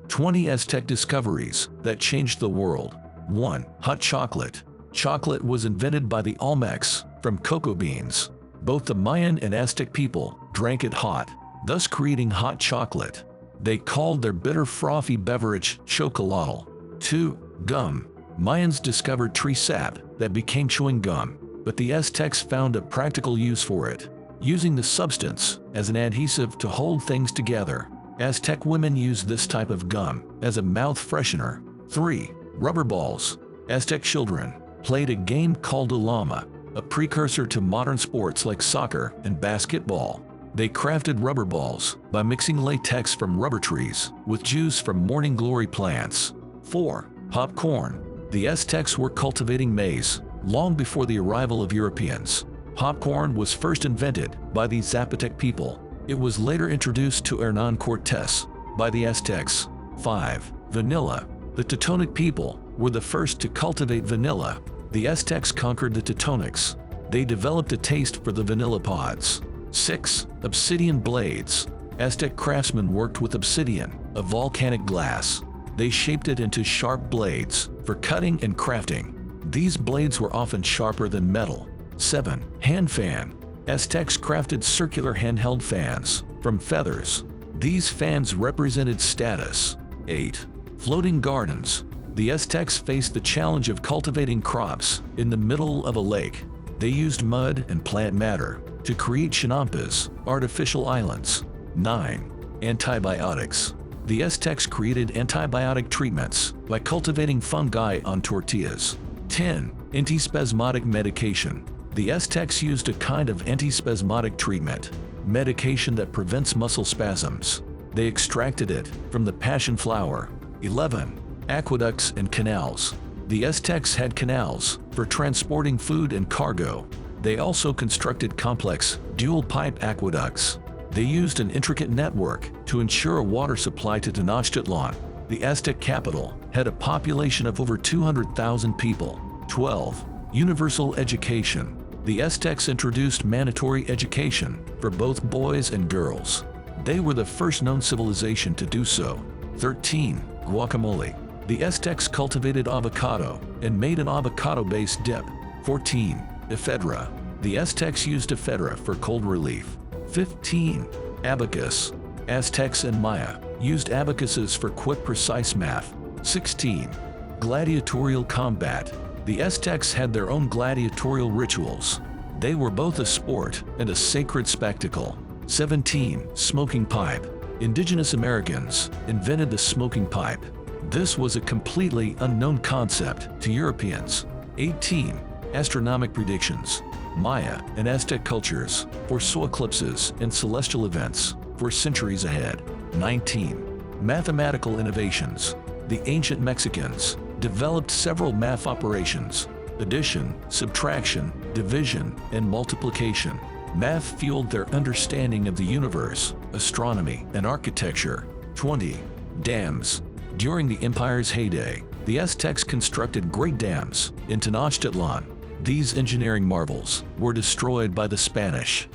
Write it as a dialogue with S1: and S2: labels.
S1: 20 Aztec discoveries that changed the world. 1. Hot chocolate. Chocolate was invented by the Olmecs from cocoa beans. Both the Mayan and Aztec people drank it hot, thus creating hot chocolate. They called their bitter frothy beverage chocolatl. 2. Gum. Mayans discovered tree sap that became chewing gum, but the Aztecs found a practical use for it, using the substance as an adhesive to hold things together. Aztec women used this type of gum as a mouth freshener. 3. Rubber balls. Aztec children played a game called ulama, a precursor to modern sports like soccer and basketball. They crafted rubber balls by mixing latex from rubber trees with juice from morning glory plants. 4. Popcorn. The Aztecs were cultivating maize long before the arrival of Europeans. Popcorn was first invented by the Zapotec people. It was later introduced to Hernán Cortés by the Aztecs. 5. Vanilla. The Teutonic people were the first to cultivate vanilla. The Aztecs conquered the Teutonics. They developed a taste for the vanilla pods. 6. Obsidian blades. Aztec craftsmen worked with obsidian, a volcanic glass. They shaped it into sharp blades for cutting and crafting. These blades were often sharper than metal. 7. Hand fan. Aztecs crafted circular handheld fans from feathers. These fans represented status. 8. Floating gardens. The Aztecs faced the challenge of cultivating crops in the middle of a lake. They used mud and plant matter to create chinampas, artificial islands. 9. Antibiotics. The Aztecs created antibiotic treatments by cultivating fungi on tortillas. 10. Antispasmodic medication. The Aztecs used a kind of antispasmodic treatment, medication that prevents muscle spasms. They extracted it from the passion flower. 11. Aqueducts and canals. The Aztecs had canals for transporting food and cargo. They also constructed complex, dual-pipe aqueducts. They used an intricate network to ensure a water supply to Tenochtitlan. The Aztec capital had a population of over 200,000 people. 12. Universal education. The Aztecs introduced mandatory education for both boys and girls. They were the first known civilization to do so. 13. Guacamole. The Aztecs cultivated avocado and made an avocado-based dip. 14. Ephedra. The Aztecs used ephedra for cold relief. 15. Abacus. Aztecs and Maya used abacuses for quick, precise math. 16. Gladiatorial combat. The Aztecs had their own gladiatorial rituals. They were both a sport and a sacred spectacle. 17. Smoking pipe. Indigenous Americans invented the smoking pipe. This was a completely unknown concept to Europeans. 18. Astronomic predictions. Maya and Aztec cultures foresaw eclipses and celestial events for centuries ahead. 19. Mathematical innovations. The ancient Mexicans developed several math operations: addition, subtraction, division, and multiplication. Math fueled their understanding of the universe, astronomy, and architecture. 20. Dams. During the empire's heyday, the Aztecs constructed great dams in Tenochtitlan. These engineering marvels were destroyed by the Spanish.